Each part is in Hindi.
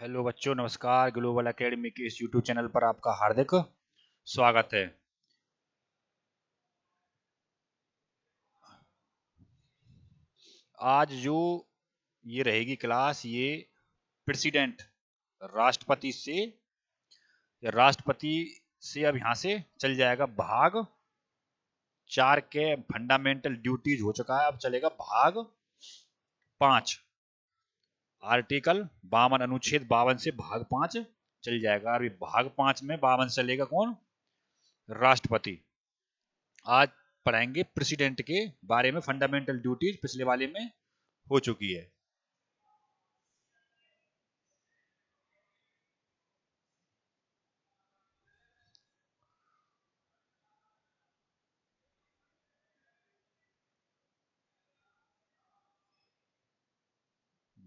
हेलो बच्चों, नमस्कार। ग्लोबल एकेडमी के इस यूट्यूब चैनल पर आपका हार्दिक स्वागत है। आज जो ये रहेगी क्लास, ये प्रेसिडेंट राष्ट्रपति से अब यहाँ से चल जाएगा भाग 4 के फंडामेंटल ड्यूटीज हो चुका है। अब चलेगा भाग 5, आर्टिकल 52 अनुच्छेद 52 से भाग 5 चल जाएगा। अभी भाग 5 में 52 से चलेगा कौन? राष्ट्रपति। आज पढ़ाएंगे प्रेसिडेंट के बारे में। फंडामेंटल ड्यूटीज पिछले वाले में हो चुकी है।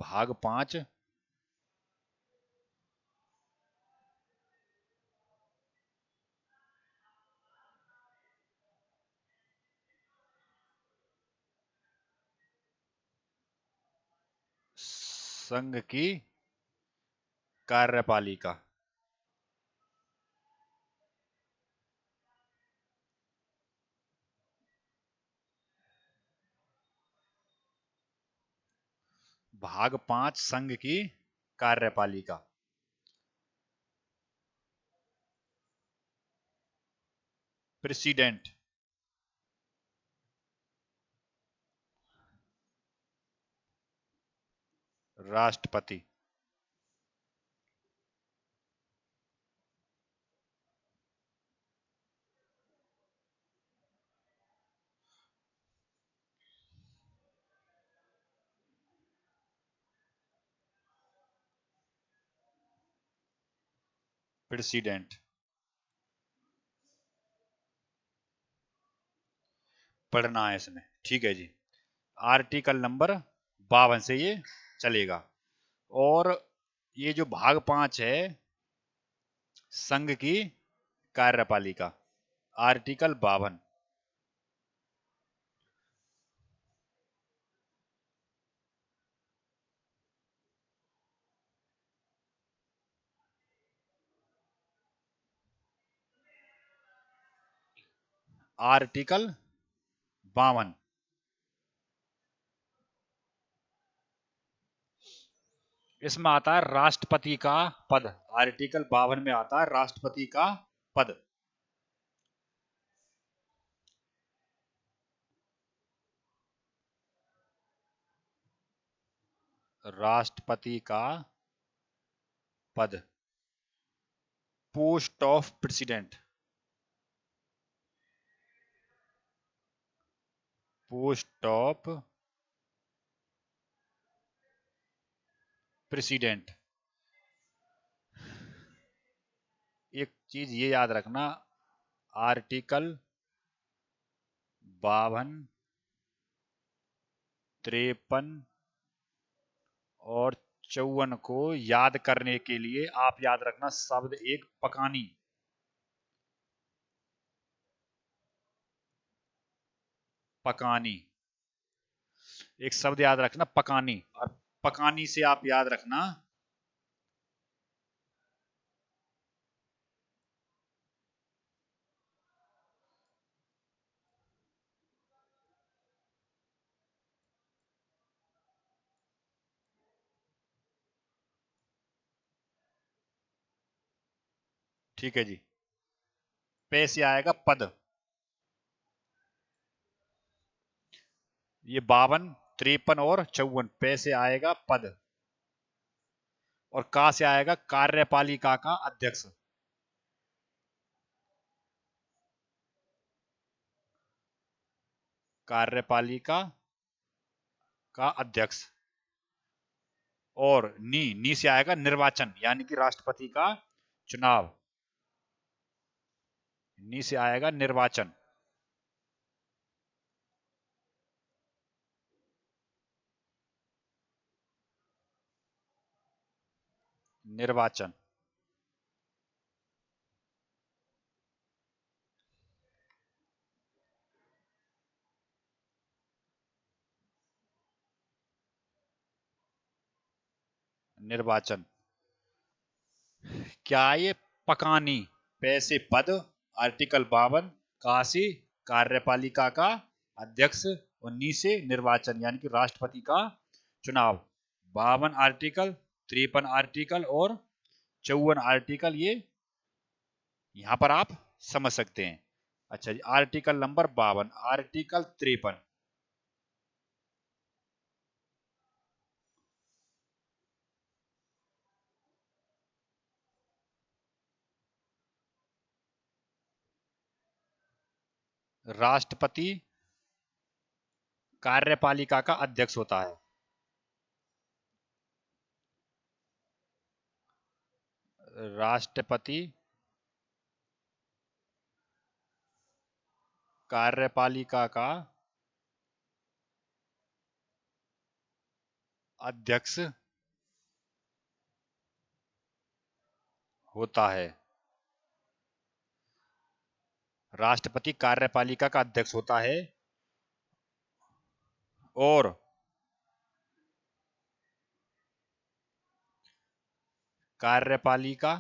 भाग 5 संघ की कार्यपालिका। भाग 5 संघ की कार्यपालिका। प्रेसिडेंट राष्ट्रपति। प्रेसिडेंट पढ़ना है इसमें, ठीक है जी। आर्टिकल नंबर 52 से ये चलेगा। और ये जो भाग 5 है संघ की कार्यपालिका, आर्टिकल 52। आर्टिकल 52 इसमें आता है राष्ट्रपति का पद। आर्टिकल 52 में आता है राष्ट्रपति का पद। राष्ट्रपति का पद, post of president. Post of president. एक चीज ये याद रखना, आर्टिकल 52, 53 और 54 को याद करने के लिए आप याद रखना शब्द एक पकानी। पकानी एक शब्द याद रखना, पकानी। और पकानी से आप याद रखना ठीक है जी। पे से आएगा पद। ये 52, 53 और 54 पे से आएगा पद। और का से आएगा कार्यपालिका का अध्यक्ष। कार्यपालिका का अध्यक्ष। और नी से आएगा निर्वाचन, यानी कि राष्ट्रपति का चुनाव। नी से आएगा निर्वाचन। निर्वाचन। निर्वाचन। क्या ये पकानी पैसे पद आर्टिकल 52, काशी कार्यपालिका का अध्यक्ष 19 से निर्वाचन यानी कि राष्ट्रपति का चुनाव 52 आर्टिकल 53 आर्टिकल और 54 आर्टिकल ये यहां पर आप समझ सकते हैं। अच्छा जी, आर्टिकल नंबर 52, आर्टिकल 53 राष्ट्रपति कार्यपालिका का अध्यक्ष होता है। राष्ट्रपति कार्यपालिका का अध्यक्ष होता है। राष्ट्रपति कार्यपालिका का अध्यक्ष होता है और कार्यपालिका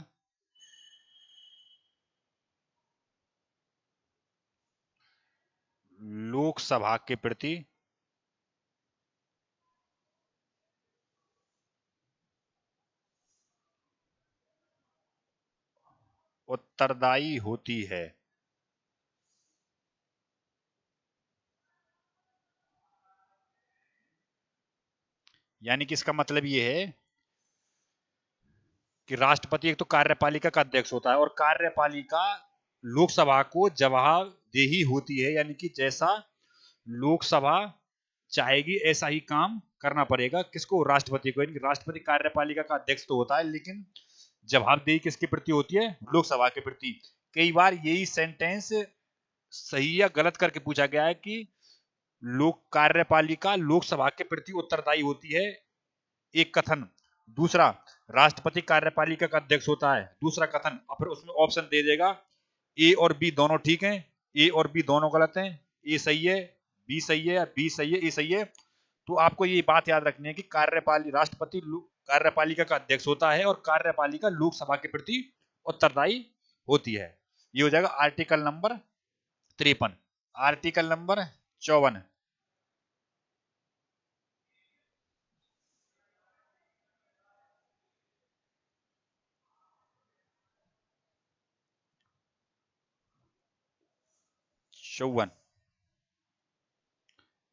लोकसभा के प्रति उत्तरदायी होती है। यानी कि इसका मतलब यह है कि राष्ट्रपति एक तो कार्यपालिका का अध्यक्ष होता है और कार्यपालिका लोकसभा को जवाबदेही होती है, यानी कि जैसा लोकसभा चाहेगी ऐसा ही काम करना पड़ेगा किसको, राष्ट्रपति को। यानी कि राष्ट्रपति कार्यपालिका का अध्यक्ष तो होता है लेकिन जवाबदेही किसके प्रति होती है, लोकसभा के प्रति। कई बार यही सेंटेंस सही या गलत करके पूछा गया है कि लोक कार्यपालिका लोकसभा के प्रति उत्तरदायी होती है, एक कथन। दूसरा, राष्ट्रपति कार्यपालिका का अध्यक्ष होता है, दूसरा कथन। और फिर उसमें ऑप्शन दे देगा ए और बी दोनों ठीक हैं, ए और बी दोनों गलत हैं, ए सही है, बी सही है, बी सही है, ए सही है। तो आपको ये बात याद रखनी है कि राष्ट्रपति कार्यपालिका का अध्यक्ष होता है और कार्यपालिका लोकसभा के प्रति उत्तरदायी होती है। ये हो जाएगा आर्टिकल नंबर 53। आर्टिकल नंबर 54,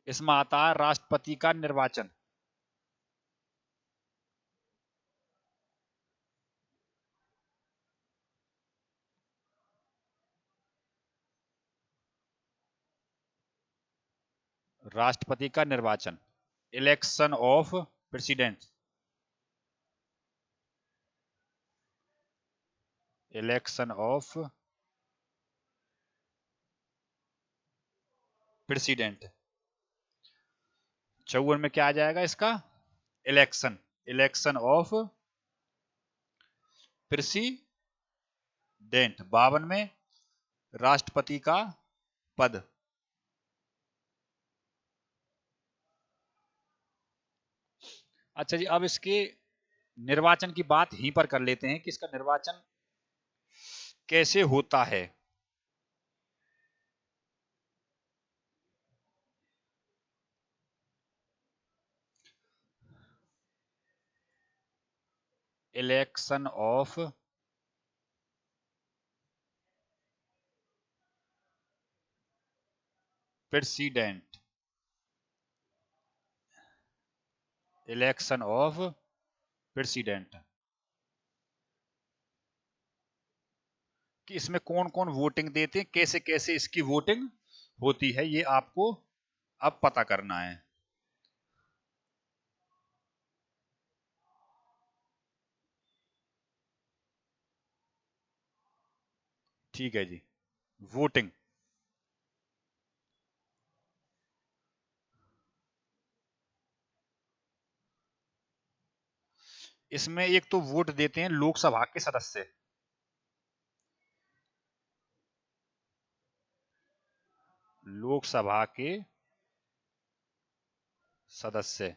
इसमें आता है राष्ट्रपति का निर्वाचन। राष्ट्रपति का निर्वाचन, election of president, election of president. 54 में क्या आ जाएगा इसका, इलेक्शन, इलेक्शन ऑफ प्रेसिडेंट। 52 में राष्ट्रपति का पद। अच्छा जी, अब इसके निर्वाचन की बात यहीं पर कर लेते हैं कि इसका निर्वाचन कैसे होता है। Election of president, election of president, कि इसमें कौन कौन वोटिंग देते हैं, कैसे कैसे इसकी वोटिंग होती है, ये आपको अब पता करना है। ठीक है जी, वोटिंग। इसमें एक तो वोट देते हैं लोकसभा के सदस्य, लोकसभा के सदस्य,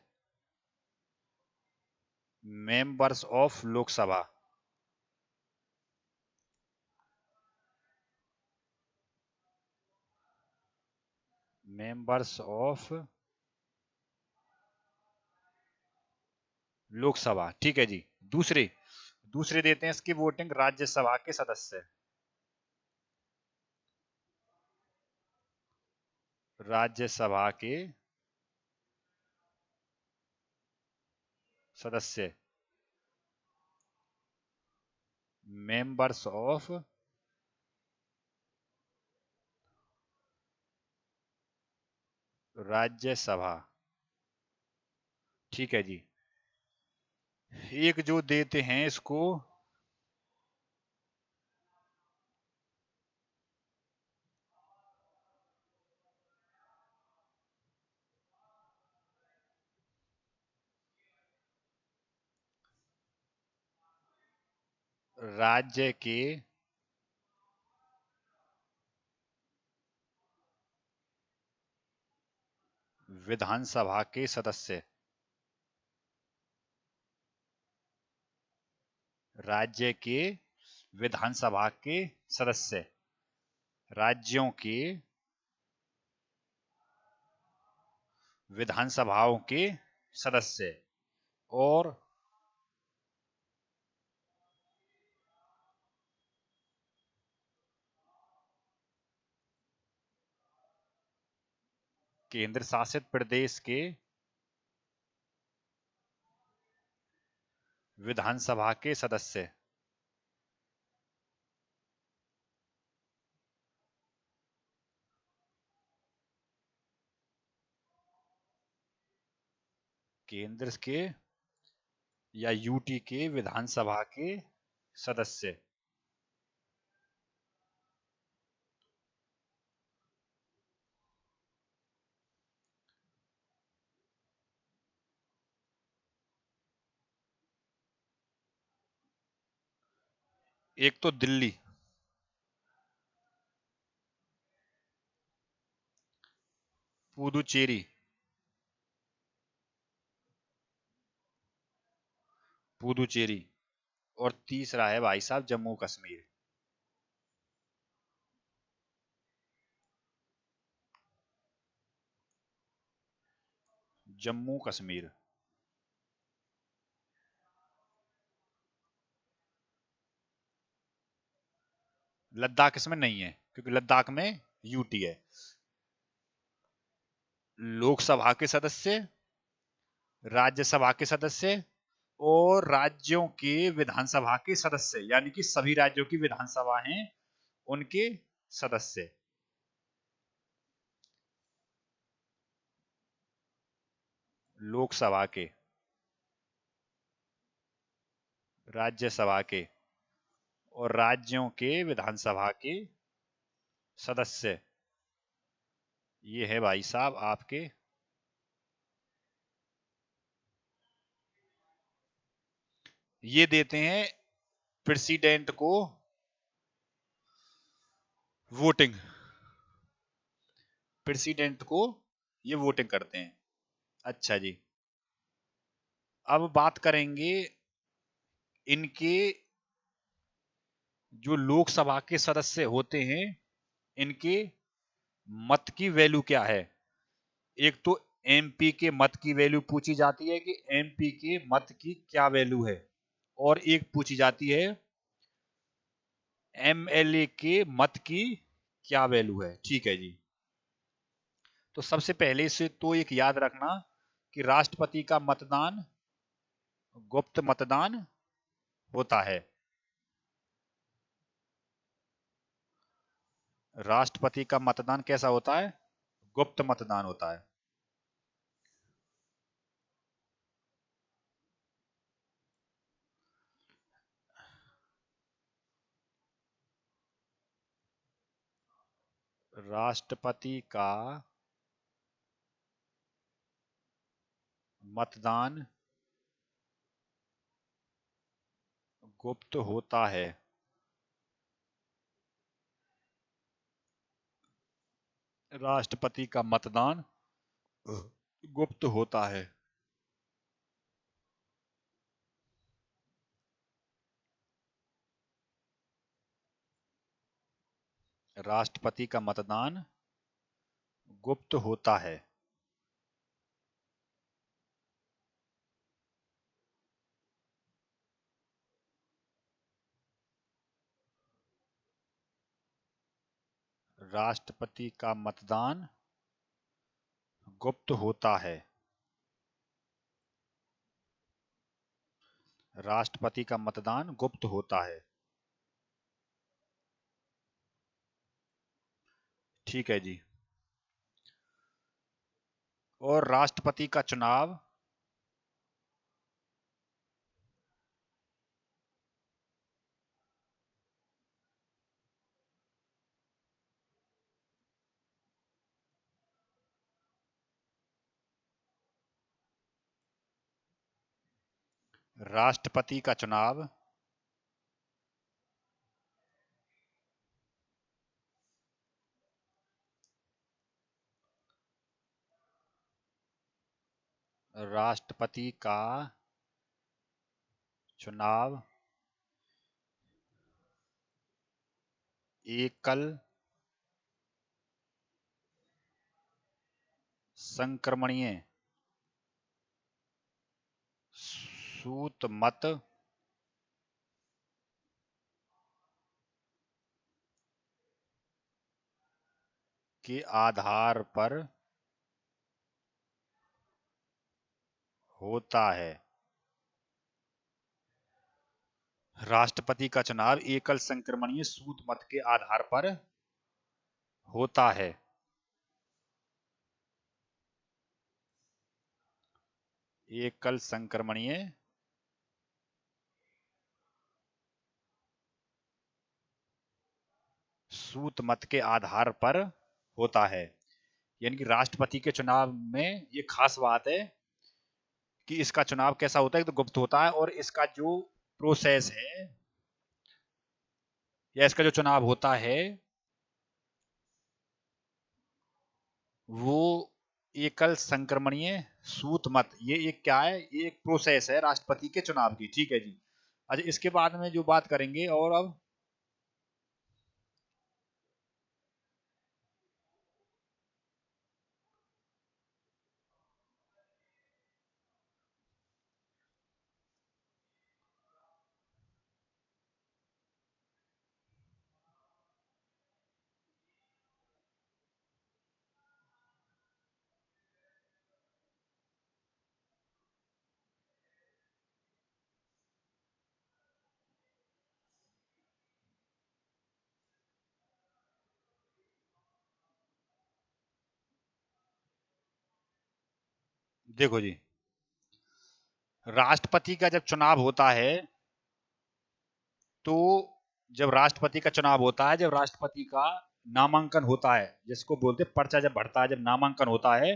members of Lok Sabha. Members of Lok Sabha, ठीक है जी। दूसरे दूसरे देते हैं इसकी वोटिंग राज्यसभा के सदस्य। राज्यसभा के सदस्य, मेंबर्स ऑफ राज्यसभा, ठीक है जी। एक जो देते हैं इसको राज्य के विधानसभा के सदस्य, राज्य के विधानसभा के सदस्य, राज्यों के विधानसभाओं के सदस्य और केंद्र शासित प्रदेश के विधानसभा के सदस्य। केंद्र के या यूटी के विधानसभा के सदस्य। एक तो दिल्ली, पुदुचेरी, पुदुचेरी और तीसरा है भाई साहब जम्मू कश्मीर। जम्मू कश्मीर। लद्दाख इसमें नहीं है क्योंकि लद्दाख में यूटी है। लोकसभा के सदस्य, राज्यसभा के सदस्य और राज्यों के विधानसभा के सदस्य, यानी कि सभी राज्यों की विधानसभा हैं उनके सदस्य। लोकसभा के, राज्यसभा के और राज्यों के विधानसभा के सदस्य, ये है भाई साहब आपके ये देते हैं प्रेसिडेंट को वोटिंग। प्रेसिडेंट को ये वोटिंग करते हैं। अच्छा जी, अब बात करेंगे इनके जो लोकसभा के सदस्य होते हैं इनके मत की वैल्यू क्या है। एक तो एमपी के मत की वैल्यू पूछी जाती है कि एमपी के मत की क्या वैल्यू है, और एक पूछी जाती है एमएलए के मत की क्या वैल्यू है। ठीक है जी। तो सबसे पहले से तो एक याद रखना कि राष्ट्रपति का मतदान गुप्त मतदान होता है। राष्ट्रपति का मतदान कैसा होता है? गुप्त मतदान होता है। राष्ट्रपति का मतदान गुप्त होता है। राष्ट्रपति का मतदान गुप्त होता है। राष्ट्रपति का मतदान गुप्त होता है। राष्ट्रपति का मतदान गुप्त होता है। राष्ट्रपति का मतदान गुप्त होता है। ठीक है जी। और राष्ट्रपति का चुनाव राष्ट्रपति का चुनाव राष्ट्रपति का चुनाव एकल संक्रमणीय सूत मत के आधार पर होता है। राष्ट्रपति का चुनाव एकल संक्रमणीय सूत मत के आधार पर होता है। एकल संक्रमणीय सूत मत के आधार पर होता है। यानी कि राष्ट्रपति के चुनाव में ये खास बात है कि इसका चुनाव कैसा होता है, तो गुप्त होता है, और इसका जो प्रोसेस है या इसका जो चुनाव होता है वो एकल संक्रमणीय सूत मत, ये एक क्या है, ये एक प्रोसेस है राष्ट्रपति के चुनाव की। ठीक है जी। अच्छा, इसके बाद में जो बात करेंगे, और अब देखो जी, राष्ट्रपति का जब चुनाव होता है तो जब राष्ट्रपति का चुनाव होता है, जब राष्ट्रपति का नामांकन होता है, जिसको बोलते हैं पर्चा जब भरता है, जब नामांकन होता है,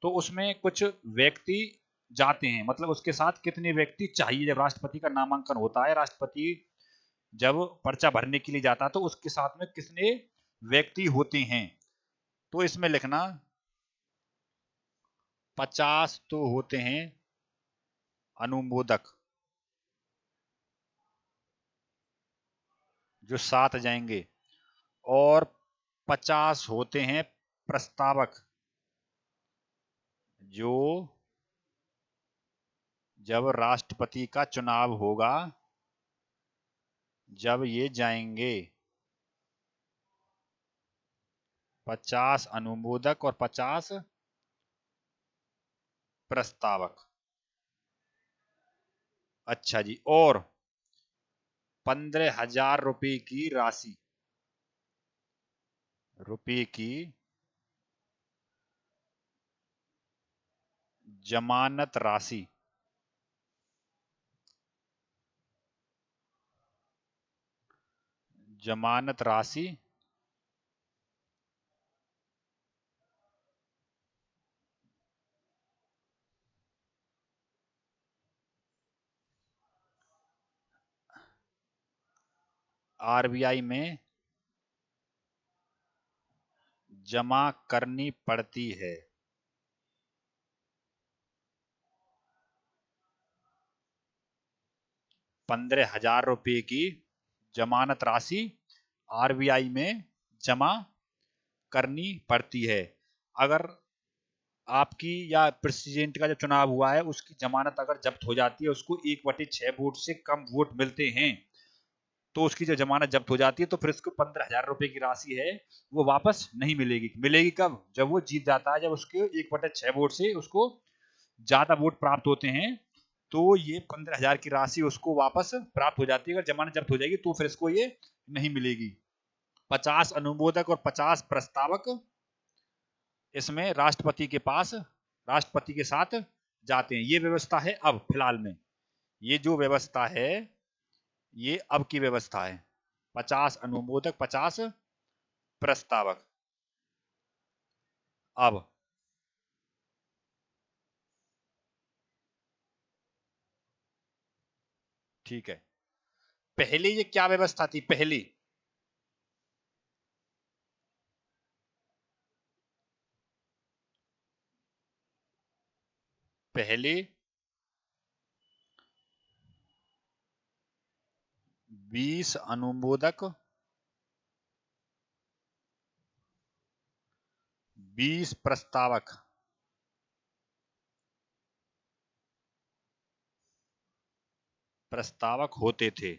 तो उसमें कुछ व्यक्ति जाते हैं, मतलब उसके साथ कितने व्यक्ति चाहिए। जब राष्ट्रपति का नामांकन होता है, राष्ट्रपति जब पर्चा भरने के लिए जाता है, तो उसके साथ में कितने व्यक्ति होते हैं, तो इसमें लिखना 50 तो होते हैं अनुमोदक, जो साथ जाएंगे, और 50 होते हैं प्रस्तावक, जो जब राष्ट्रपति का चुनाव होगा जब ये जाएंगे। 50 अनुमोदक और 50 प्रस्तावक। अच्छा जी। और 15,000 की राशि, रुपए की जमानत राशि, जमानत राशि आरबीआई में जमा करनी पड़ती है। 15,000 की जमानत राशि आरबीआई में जमा करनी पड़ती है। अगर आपकी या प्रेसिडेंट का जो चुनाव हुआ है उसकी जमानत अगर जब्त हो जाती है, उसको 1/6 वोट से कम वोट मिलते हैं, तो उसकी जो जमानत जब्त हो जाती है, तो फिर उसको 15,000 रुपए की राशि है वो वापस नहीं मिलेगी। मिलेगी कब? जब वो जीत जाता है, जब उसके 1/6 वोट से उसको ज्यादा वोट प्राप्त होते हैं, तो ये 15,000 की राशि उसको वापस प्राप्त हो जाती है। अगर जमानत जब्त हो जाएगी तो फिर इसको ये नहीं मिलेगी। 50 अनुमोदक और 50 प्रस्तावक इसमें राष्ट्रपति के पास, राष्ट्रपति के साथ जाते हैं। ये व्यवस्था है अब फिलहाल में। ये जो व्यवस्था है ये अब की व्यवस्था है। 50 अनुमोदक, 50 प्रस्तावक। अब ठीक है, पहले ये क्या व्यवस्था थी? पहले पहले 20 अनुमोदक, 20 प्रस्तावक, होते थे।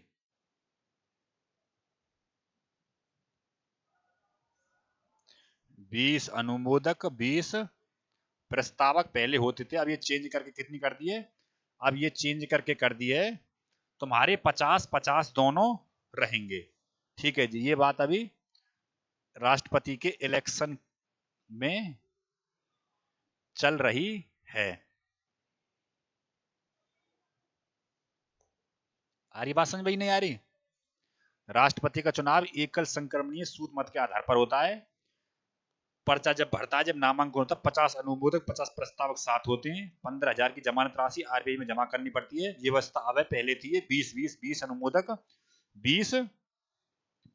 20 अनुमोदक, 20 प्रस्तावक पहले होते थे। अब ये चेंज करके कितनी कर दिए? अब ये चेंज करके कर दिए तुम्हारे 50-50 दोनों रहेंगे। ठीक है जी, ये बात अभी राष्ट्रपति के इलेक्शन में चल रही है। आ रही बात समझ में? नहीं आ रही? राष्ट्रपति का चुनाव एकल संक्रमणीय सूत मत के आधार पर होता है। पर्चा जब भरता है, जब नामांकन होता है, 50 अनुमोदक, 50 प्रस्तावक साथ होते हैं। 15,000 की जमानत राशि आरबीआई में जमा करनी पड़ती है। ये व्यवस्था अब है, पहले थी ये 20-20, 20 अनुमोदक, 20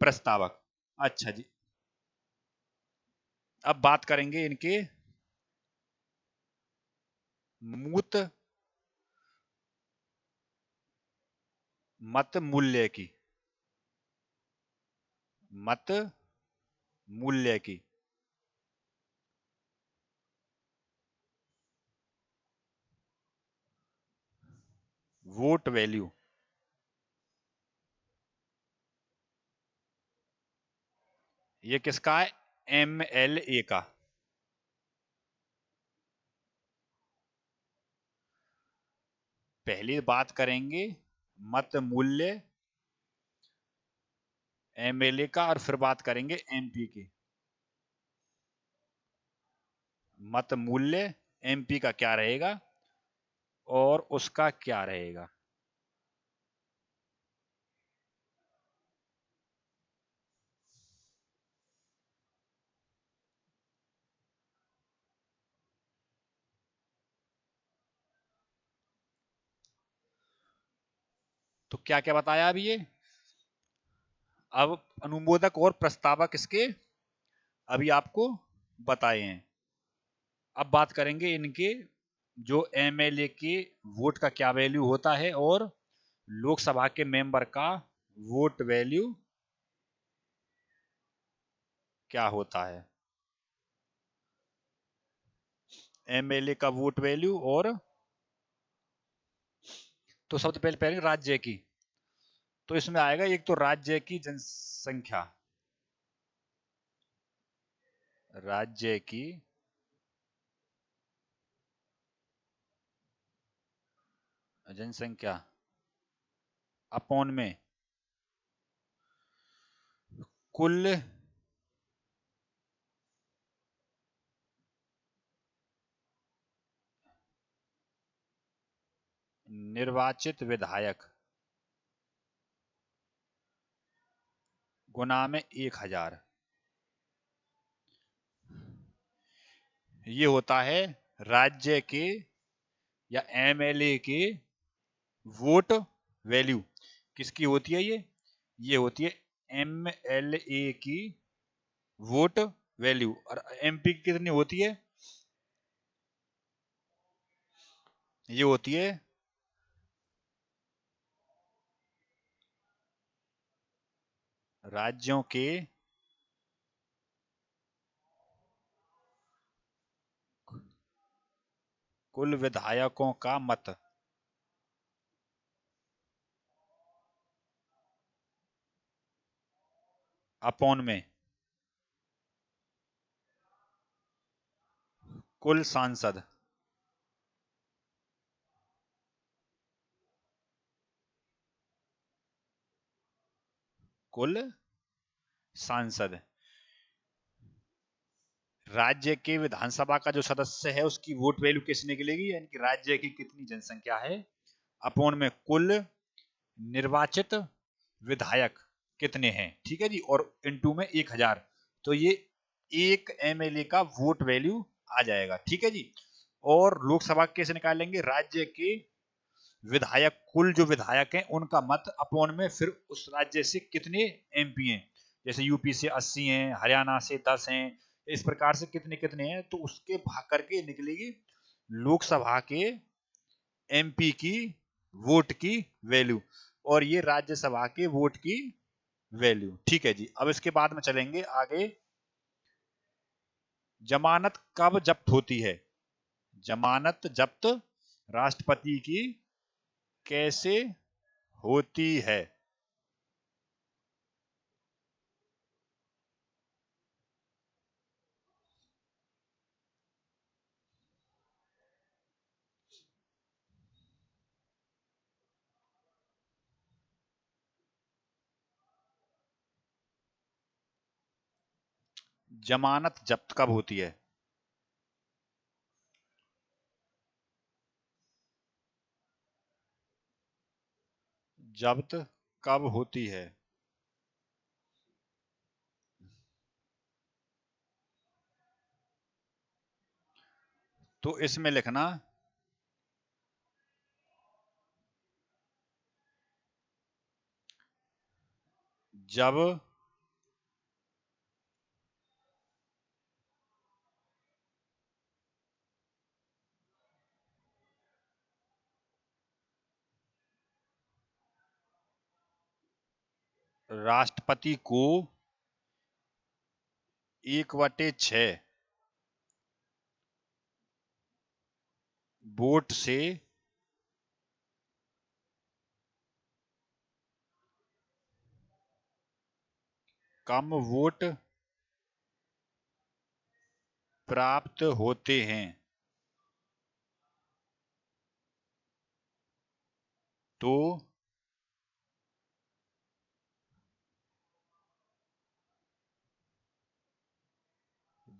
प्रस्तावक। अच्छा जी, अब बात करेंगे इनके मूत मत मूल्य की। मत मूल्य की। Vote value. ये किसका है? एमएलए का। पहली बात करेंगे मत मूल्य एमएलए का, और फिर बात करेंगे एमपी की। मत मूल्य एमपी का क्या रहेगा और उसका क्या रहेगा? तो क्या क्या बताया अभी ये? अब अनुमोदक और प्रस्तावक इसके अभी आपको बताए हैं। अब बात करेंगे इनके जो एमएलए के वोट का क्या वैल्यू होता है और लोकसभा के मेंबर का वोट वैल्यू क्या होता है। एमएलए का वोट वैल्यू, और तो सबसे पहले पहले राज्य की। तो इसमें आएगा एक तो राज्य की जनसंख्या, राज्य की जनसंख्या अपॉन में कुल निर्वाचित विधायक गुना में 1,000। ये होता है राज्य के या एमएलए के वोट वैल्यू। किसकी होती है ये होती है एमएलए की वोट वैल्यू। और एमपी की कितनी होती है? ये होती है राज्यों के कुल विधायकों का मत अपॉन में कुल सांसद। कुल सांसद। राज्य के विधानसभा का जो सदस्य है उसकी वोट वैल्यू किस निकलेगी, यानी कि राज्य की कितनी जनसंख्या है अपॉन में कुल निर्वाचित विधायक कितने हैं, ठीक है जी, और इनटू में 1000, तो ये एक एमएलए का वोट वैल्यू आ जाएगा, ठीक है जी। और लोकसभा कैसे निकालेंगे, राज्य के विधायक, कुल जो विधायक हैं उनका मत अपॉन में फिर उस राज्य से कितने एमपी हैं, जैसे यूपी से 80 हैं, हरियाणा से 10 हैं, इस प्रकार से कितने कितने हैं, तो उसके भाग करके निकलेगी लोकसभा के एमपी की वोट की वैल्यू, और ये राज्यसभा के वोट की वैल्यू, ठीक है जी। अब इसके बाद में चलेंगे आगे, जमानत कब जब्त होती है, जमानत जब्त राष्ट्रपति की कैसे होती है। जमानत जब्त कब होती है, जब्त कब होती है, तो इसमें लिखना जब राष्ट्रपति को 1/6 वोट से कम वोट प्राप्त होते हैं तो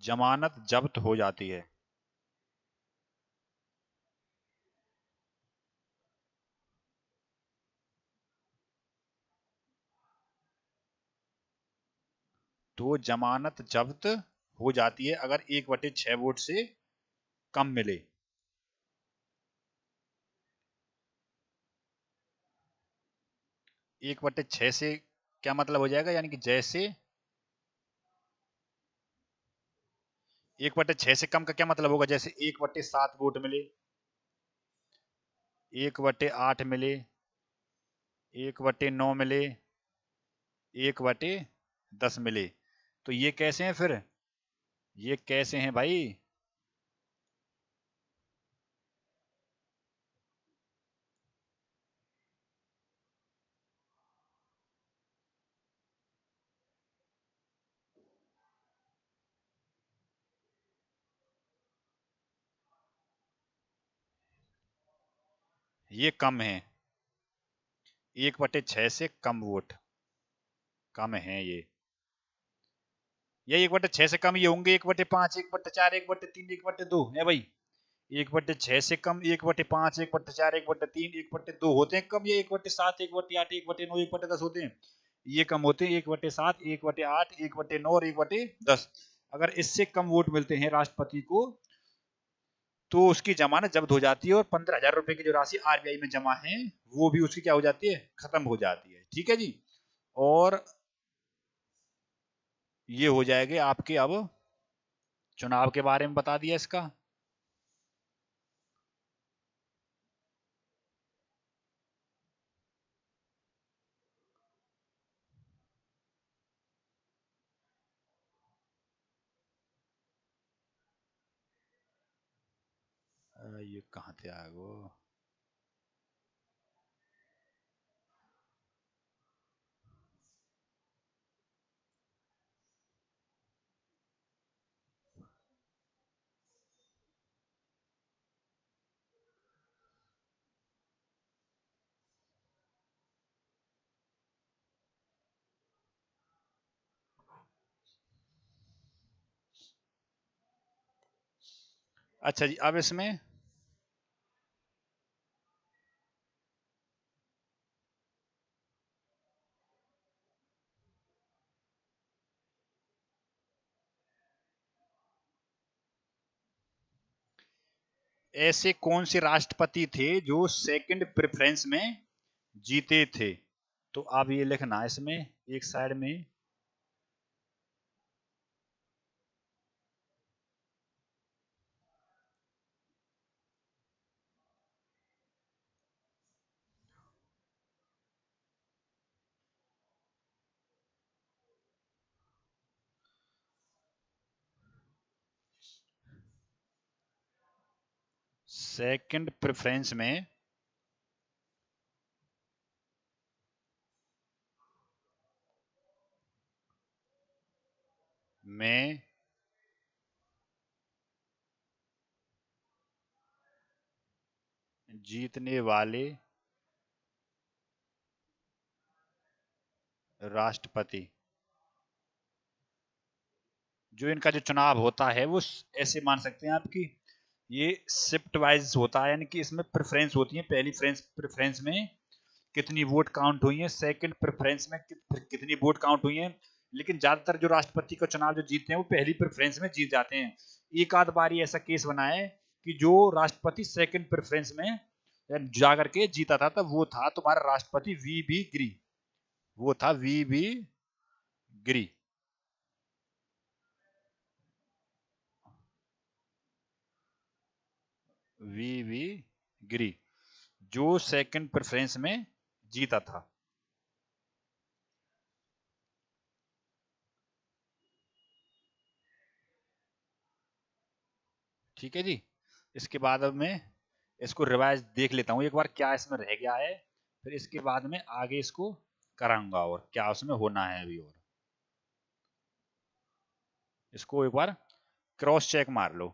जमानत जब्त हो जाती है। तो जमानत जब्त हो जाती है अगर 1/6 वोट से कम मिले। 1/6 से क्या मतलब हो जाएगा, यानी कि जैसे 1/6 से कम का क्या मतलब होगा, जैसे 1/7 वोट मिले, 1/8 मिले, 1/9 मिले, 1/10 मिले, तो ये कैसे हैं फिर, ये कैसे हैं भाई, ये कम है, 1/6 से कम वोट कम है ये 1/6 से कम ये होंगे 1/5, 1/4, 1/3, 1/2 है भाई। 1/6 से कम 1/5, 1/4, 1/3, 1/2 होते हैं कम, ये 1/7, 1/8, 1/9, 1/10 होते हैं, ये कम होते हैं 1/7, 1/8, 1/9 और 1/10। अगर इससे कम वोट मिलते हैं राष्ट्रपति को तो उसकी जमानत जब्त हो जाती है और 15,000 रुपए की जो राशि आरबीआई में जमा है वो भी उसकी क्या हो जाती है, खत्म हो जाती है, ठीक है जी। और ये हो जाएंगे आपके, अब चुनाव के बारे में बता दिया इसका। ये कहाँ थे आए वो। अच्छा जी, अब इसमें ऐसे कौन से राष्ट्रपति थे जो सेकंड प्रेफरेंस में जीते थे। तो अब ये लिखना है इसमें एक साइड में। सेकंड प्रेफरेंस में जीतने वाले राष्ट्रपति, जो इनका जो चुनाव होता है वो ऐसे मान सकते हैं आपकी, ये शिफ्ट वाइज होता है, यानी कि इसमें प्रेफरेंस होती है। पहली प्रेफरेंस में कितनी वोट काउंट हुई है, सेकंड प्रेफरेंस में कितनी वोट काउंट हुई है। लेकिन ज्यादातर जो राष्ट्रपति का चुनाव जो जीतते हैं वो पहली प्रेफरेंस में जीत जाते हैं। एक आध बार ऐसा केस बना है कि जो राष्ट्रपति सेकंड प्रेफरेंस में जाकर के जीता था, तब वो था तुम्हारा राष्ट्रपति वी बी गिरी। वो था V B Giri. V B Giri, जो सेकंड प्रेफरेंस में जीता था। ठीक है जी। इसके बाद अब मैं इसको रिवाइज देख लेता हूँ एक बार, क्या इसमें रह गया है, फिर इसके बाद में आगे इसको कराऊंगा और क्या उसमें होना है अभी। और इसको एक बार क्रॉस चेक मार लो।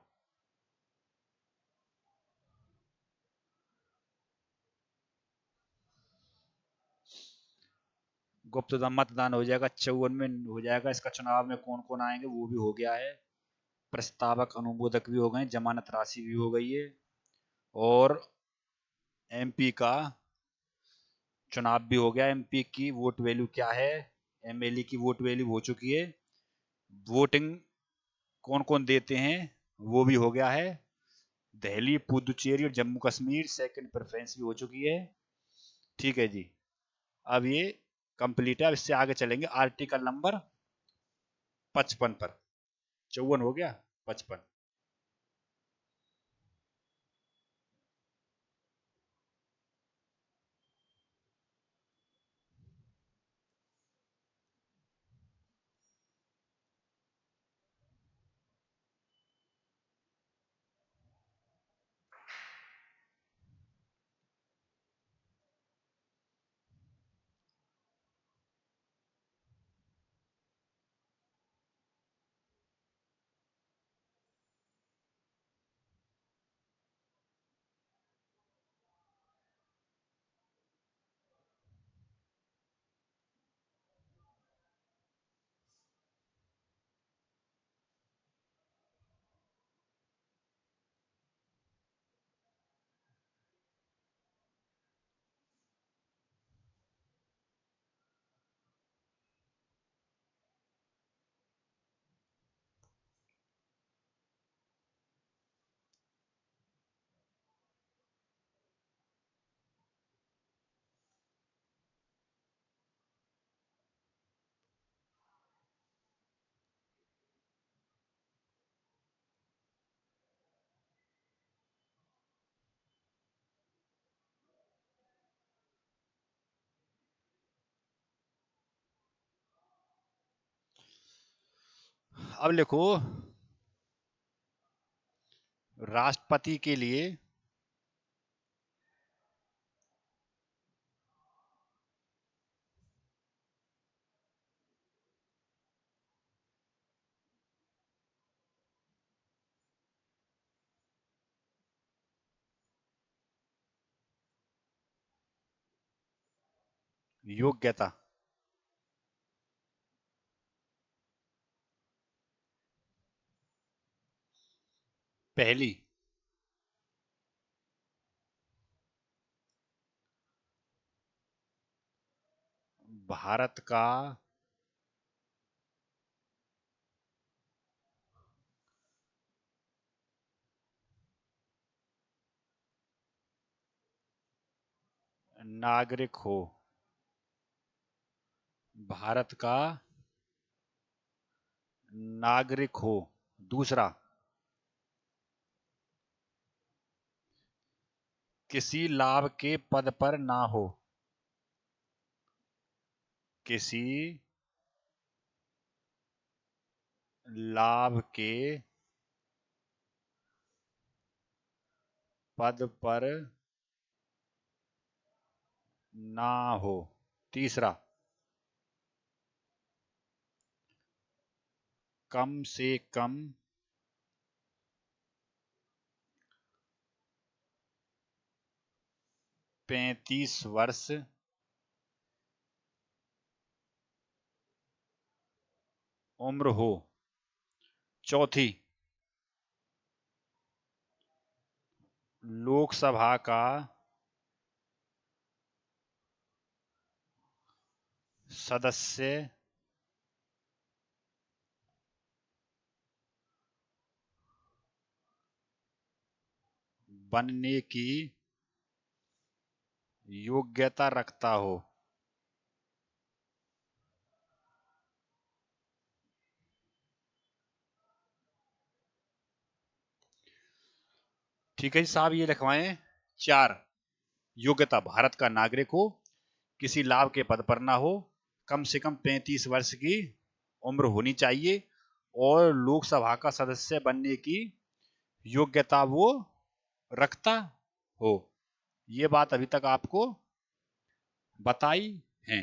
गुप्त मतदान हो जाएगा, 54 में हो जाएगा। इसका चुनाव में कौन कौन आएंगे वो भी हो गया है। प्रस्तावक अनुमोदक भी हो गए, जमानत राशि भी हो गई है, और एमपी का चुनाव भी हो गया। एमपी की वोट वैल्यू क्या है, एमएलए की वोट वैल्यू हो चुकी है। वोटिंग कौन कौन देते हैं वो भी हो गया है। दिल्ली, पुदुचेरी और जम्मू कश्मीर सेकंड प्रेफरेंस भी हो चुकी है। ठीक है जी, अब ये कंप्लीट है। अब इससे आगे चलेंगे आर्टिकल नंबर 55 पर। 54 हो गया, 55। अब लिखो, राष्ट्रपति के लिए योग्यता, पहली, भारत का नागरिक हो, भारत का नागरिक हो। दूसरा, किसी लाभ के पद पर ना हो, किसी लाभ के पद पर ना हो। तीसरा, कम से कम 35 वर्ष उम्र हो। चौथी, लोकसभा का सदस्य बनने की योग्यता रखता हो। ठीक है जी साहब, ये लिखवाएं। 4, योग्यता, भारत का नागरिक हो, किसी लाभ के पद पर ना हो, कम से कम 35 वर्ष की उम्र होनी चाहिए, और लोकसभा का सदस्य बनने की योग्यता वो रखता हो। ये बात अभी तक आपको बताई है।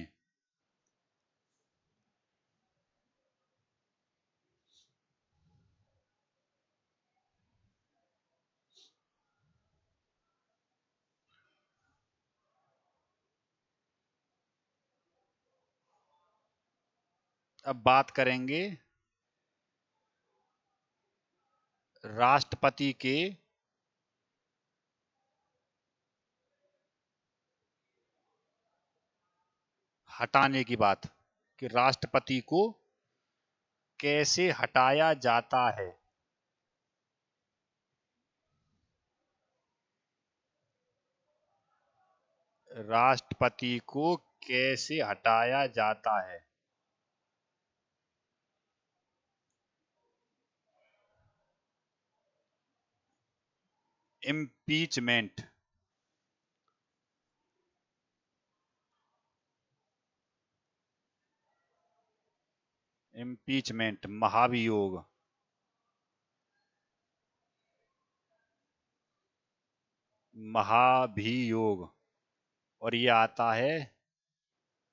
अब बात करेंगे राष्ट्रपति के हटाने की बात, कि राष्ट्रपति को कैसे हटाया जाता है। राष्ट्रपति को कैसे हटाया जाता है। इम्पीचमेंट, इम्पीचमेंट, महाभियोग, महाभियोग। और ये आता है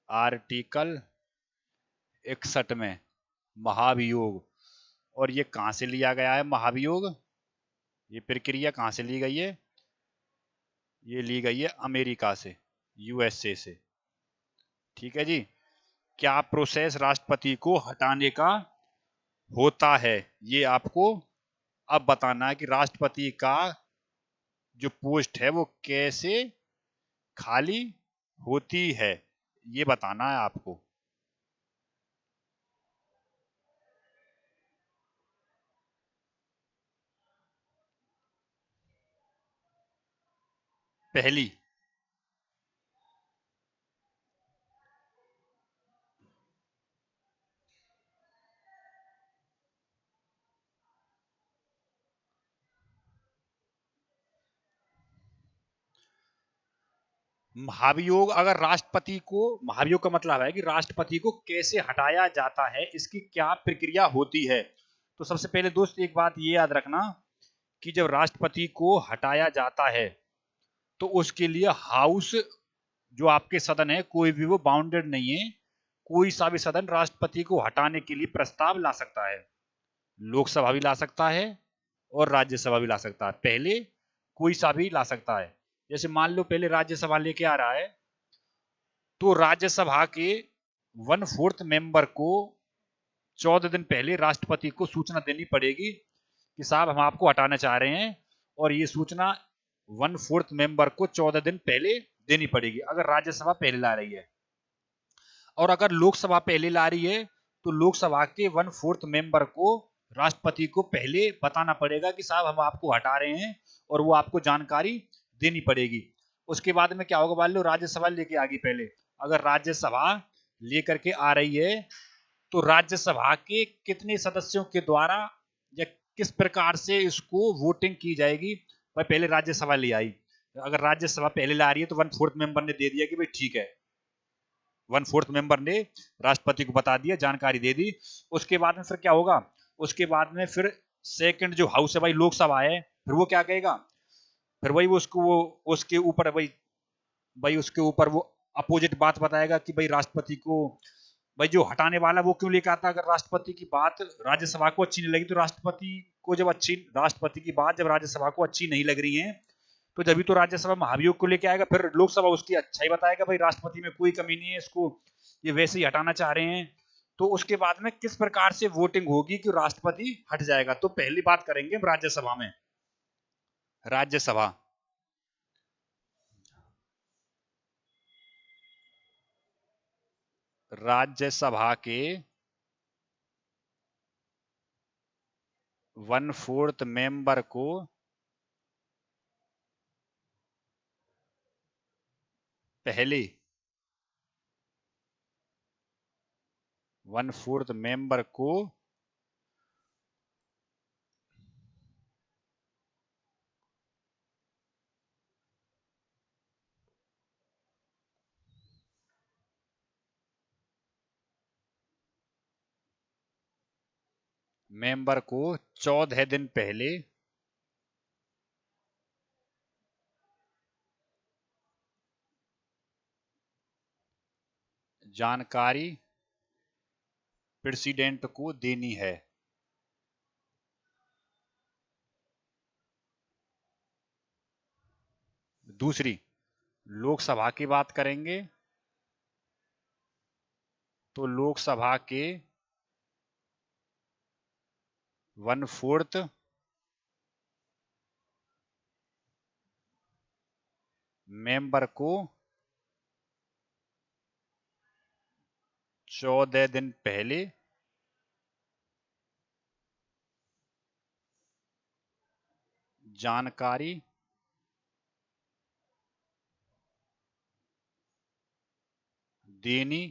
आर्टिकल 61 में, महाभियोग। और ये कहां से लिया गया है महाभियोग? ये प्रक्रिया कहां से ली गई है? ये ली गई है अमेरिका से, यूएसए से। ठीक है जी। क्या प्रोसेस राष्ट्रपति को हटाने का होता है, ये आपको अब बताना है कि राष्ट्रपति का जो पोस्ट है वो कैसे खाली होती है, ये बताना है आपको। पहली, महाभियोग, अगर राष्ट्रपति को, महाभियोग का मतलब है कि राष्ट्रपति को कैसे हटाया जाता है, इसकी क्या प्रक्रिया होती है। तो सबसे पहले दोस्त एक बात ये याद रखना कि जब राष्ट्रपति को हटाया जाता है तो उसके लिए हाउस, जो आपके सदन है, कोई भी वो बाउंडेड नहीं है। कोई सा भी सदन राष्ट्रपति को हटाने के लिए प्रस्ताव ला सकता है। लोकसभा भी ला सकता है और राज्यसभा भी ला सकता है। पहले कोई सा भी ला सकता है। जैसे मान लो पहले राज्यसभा लेके आ रहा है, तो राज्यसभा के 1/4 मेंबर को 14 दिन पहले राष्ट्रपति को सूचना देनी पड़ेगी कि साहब हम आपको हटाना चाह रहे हैं, और ये सूचना 1/4 मेंबर को 14 दिन पहले देनी पड़ेगी अगर राज्यसभा पहले ला रही है। और अगर लोकसभा पहले ला रही है तो लोकसभा के 1/4 मेंबर को राष्ट्रपति को पहले बताना पड़ेगा कि साहब हम आपको हटा रहे हैं, और वो आपको जानकारी देनी पड़ेगी। उसके बाद में क्या होगा, मान लो राज्यसभा लेके आ गई पहले, अगर राज्यसभा लेकर के आ रही है तो राज्यसभा के कितने सदस्यों के द्वारा या किस प्रकार से इसको वोटिंग की जाएगी। भाई पहले राज्यसभा ले आई, अगर राज्यसभा पहले ला रही है तो 1/4 मेंबर ने दे दिया कि भाई ठीक है, 1/4 मेंबर ने राष्ट्रपति को बता दिया, जानकारी दे दी। उसके बाद में फिर क्या होगा, उसके बाद में फिर सेकंड जो हाउस है भाई लोकसभा है, फिर वो क्या कहेगा, फिर वही उसको वो उसके ऊपर भाई भाई उसके ऊपर वो अपोजिट बात बताएगा कि भाई राष्ट्रपति को, भाई जो हटाने वाला वो क्यों लेकर आता, अगर राष्ट्रपति की बात राज्यसभा को अच्छी नहीं लगी तो राष्ट्रपति को जब अच्छी राष्ट्रपति की बात जब राज्यसभा को अच्छी नहीं लग रही है तो जब भी तो राज्यसभा महाभियोग को लेके आएगा, फिर लोकसभा उसकी अच्छा ही बताएगा भाई राष्ट्रपति में कोई कमी नहीं है, इसको ये वैसे ही हटाना चाह रहे हैं। तो उसके बाद में किस प्रकार से वोटिंग होगी कि राष्ट्रपति हट जाएगा, तो पहली बात करेंगे राज्यसभा में। राज्यसभा राज्यसभा के 1/4 मेंबर को पहले 1/4 मेंबर को मेंबर को 14 दिन पहले जानकारी प्रेसिडेंट को देनी है। दूसरी, लोकसभा की बात करेंगे तो लोकसभा के 1/4 मेंबर को 14 दिन पहले जानकारी देनी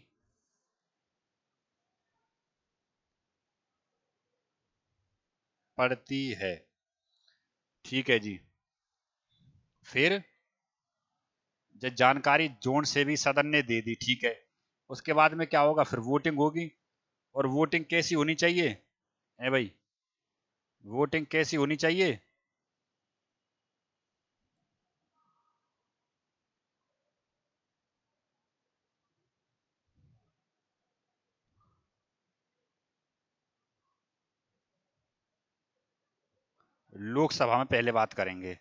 पड़ती है। ठीक है जी। फिर जब जानकारी जोन से भी सदन ने दे दी, ठीक है, उसके बाद में क्या होगा, फिर वोटिंग होगी। और वोटिंग कैसी होनी चाहिए है भाई, वोटिंग कैसी होनी चाहिए, लोकसभा में पहले बात करेंगे।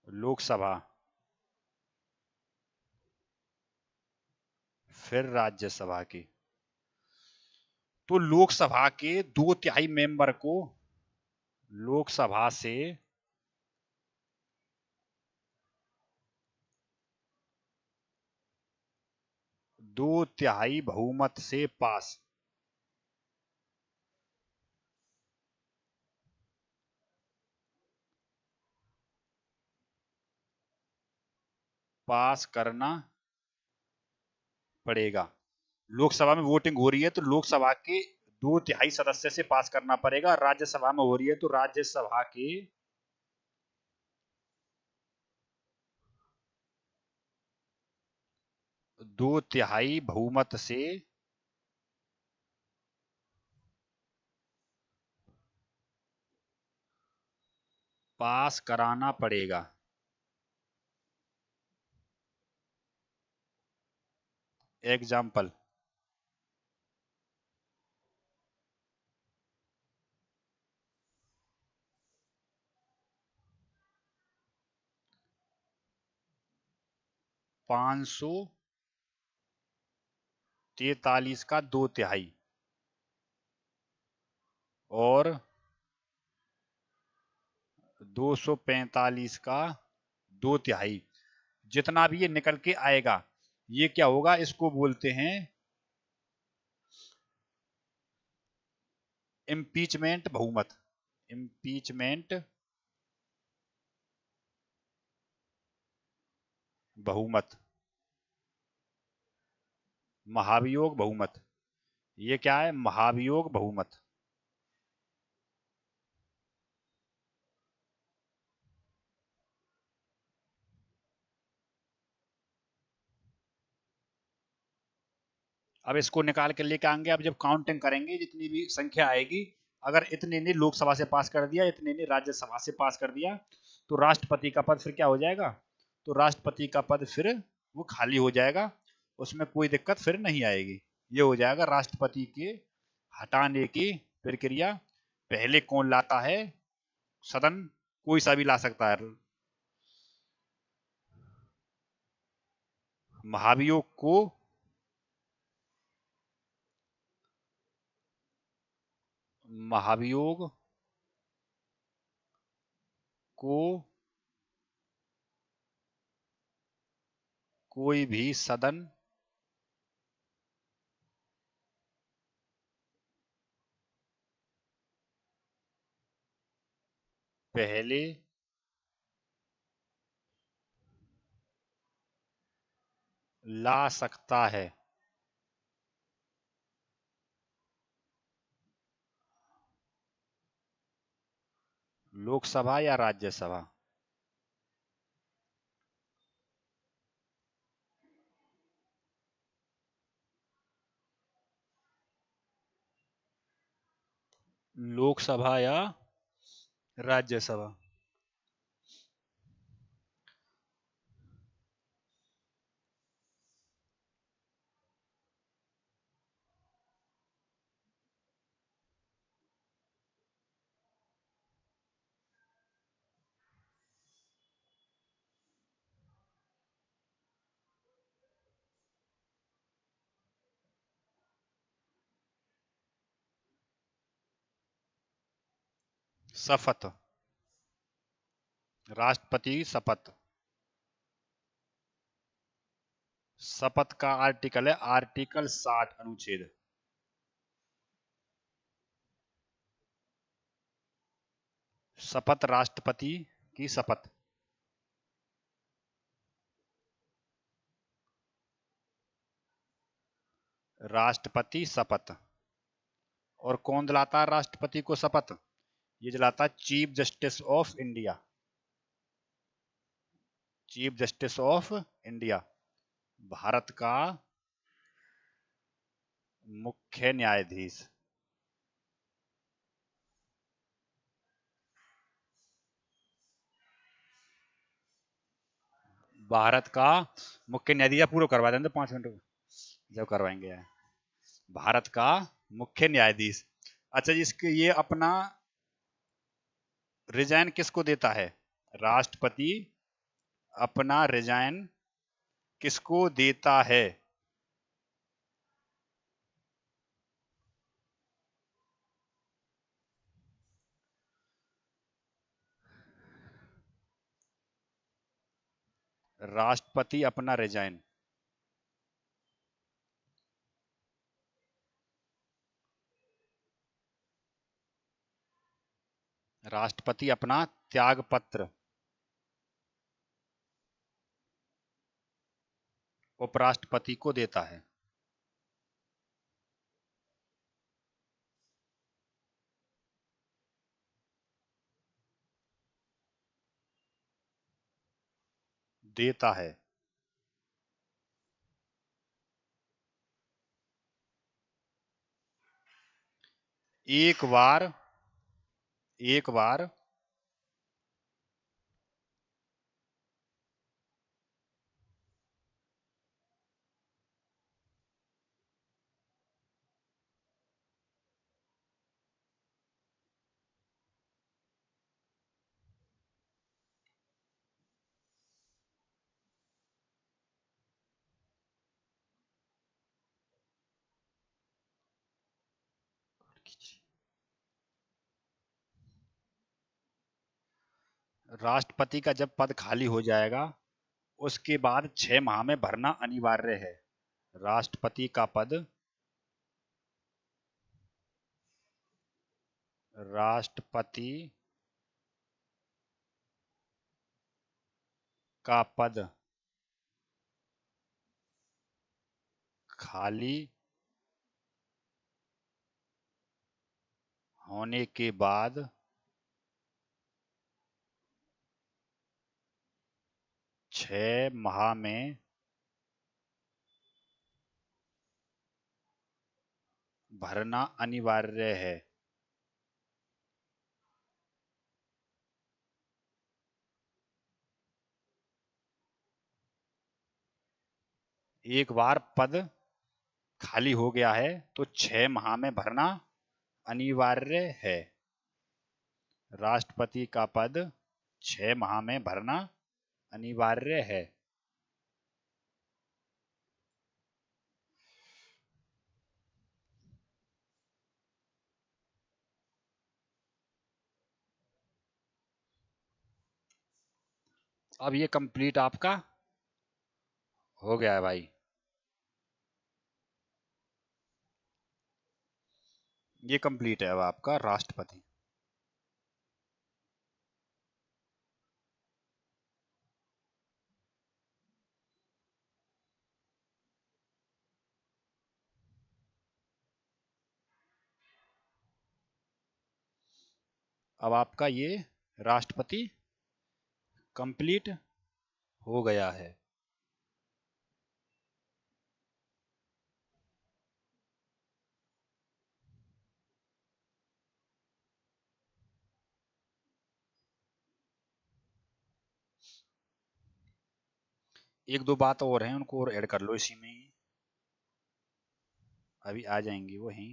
लोकसभा फिर राज्यसभा की। तो लोकसभा के 2/3 मेंबर को लोकसभा से 2/3 बहुमत से पास करना पड़ेगा। लोकसभा में वोटिंग हो रही है तो लोकसभा के 2/3 सदस्य से पास करना पड़ेगा, राज्यसभा में हो रही है तो राज्यसभा के 2/3 बहुमत से पास कराना पड़ेगा। एग्जाम्पल, 543 का 2/3 और 245 का 2/3, जितना भी ये निकल के आएगा ये क्या होगा, इसको बोलते हैं इम्पीचमेंट बहुमत। इम्पीचमेंट बहुमत, महाभियोग बहुमत। ये क्या है, महाभियोग बहुमत। अब इसको निकाल के लेके आएंगे। अब जब काउंटिंग करेंगे जितनी भी संख्या आएगी, अगर इतने ने लोकसभा से पास कर दिया, इतने ने राज्यसभा से पास कर दिया, तो राष्ट्रपति का पद फिर क्या हो जाएगा, तो राष्ट्रपति का पद फिर वो खाली हो जाएगा, उसमें कोई दिक्कत फिर नहीं आएगी। ये हो जाएगा राष्ट्रपति के हटाने की प्रक्रिया। पहले कौन लाता है, सदन कोई सा भी ला सकता है। महाभियोग को महाभियोग को कोई भी सदन पहले ला सकता है। लोकसभा या राज्यसभा, लोकसभा या राज्यसभा। शपथ, राष्ट्रपति शपथ। शपथ का आर्टिकल है आर्टिकल 60 अनुच्छेद। शपथ, राष्ट्रपति की शपथ। राष्ट्रपति शपथ। और कौन दिलाता है राष्ट्रपति को शपथ, ये दिलाता है chief justice of India. Chief justice of India, Bharat का मुख्य न्यायाधीश। भारत का मुख्य न्यायाधीश, पूरा करवा देंगे 5 मिनट जब करवाएंगे। भारत का मुख्य न्यायाधीश। अच्छा जी, इसके ये अपना रिजाइन किसको देता है, राष्ट्रपति अपना रिजाइन किसको देता है, राष्ट्रपति अपना रिजाइन राष्ट्रपति अपना त्याग पत्र उपराष्ट्रपति को देता है। देता है। एक बार एक बार राष्ट्रपति का जब पद खाली हो जाएगा उसके बाद 6 माह में भरना अनिवार्य है। राष्ट्रपति का पद राष्ट्रपति का पद खाली होने के बाद 6 माह में भरना अनिवार्य है। एक बार पद खाली हो गया है तो 6 माह में भरना अनिवार्य है। राष्ट्रपति का पद 6 माह में भरना अनिवार्य है। अब ये कंप्लीट आपका हो गया है भाई। ये कंप्लीट है अब आपका राष्ट्रपति। अब आपका ये राष्ट्रपति कंप्लीट हो गया है। एक दो बात और हैं, उनको और ऐड कर लो इसी में ही, अभी आ जाएंगी वही।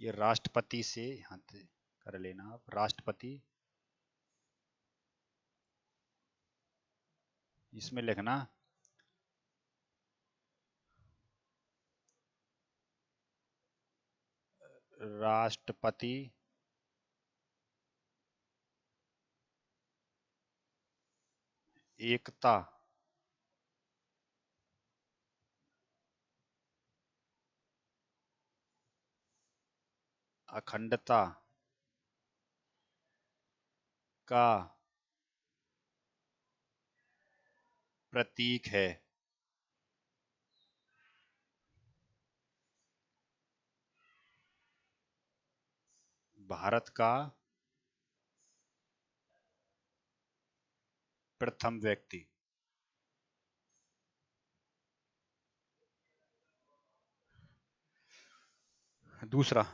ये राष्ट्रपति से यहाँ कर लेना आप, राष्ट्रपति इसमें लिखना राष्ट्रपति एकता, अखंडता का प्रतीक है। भारत का प्रथम व्यक्ति। दूसरा,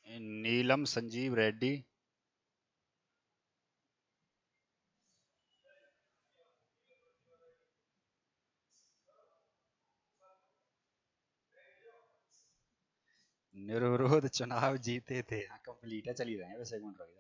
नीलम संजीव रेड्डी। निर्विरोध चुनाव जीते थे। हाँ कंप्लीट है, चली रहे हैं वैसे, एक मिनट रुक जाओ।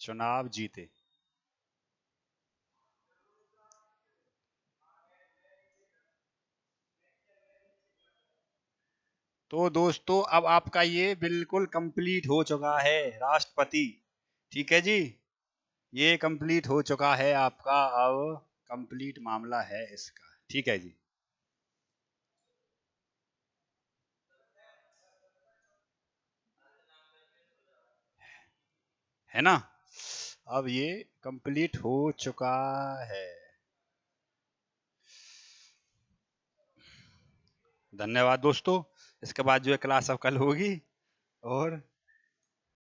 चुनाव जीते। तो दोस्तों अब आपका ये बिल्कुल कंप्लीट हो चुका है राष्ट्रपति। ठीक है जी, ये कंप्लीट हो चुका है आपका, अब कंप्लीट मामला है इसका। ठीक है जी, है ना। अब ये कंप्लीट हो चुका है। धन्यवाद दोस्तों। इसके बाद जो है क्लास अब कल होगी। और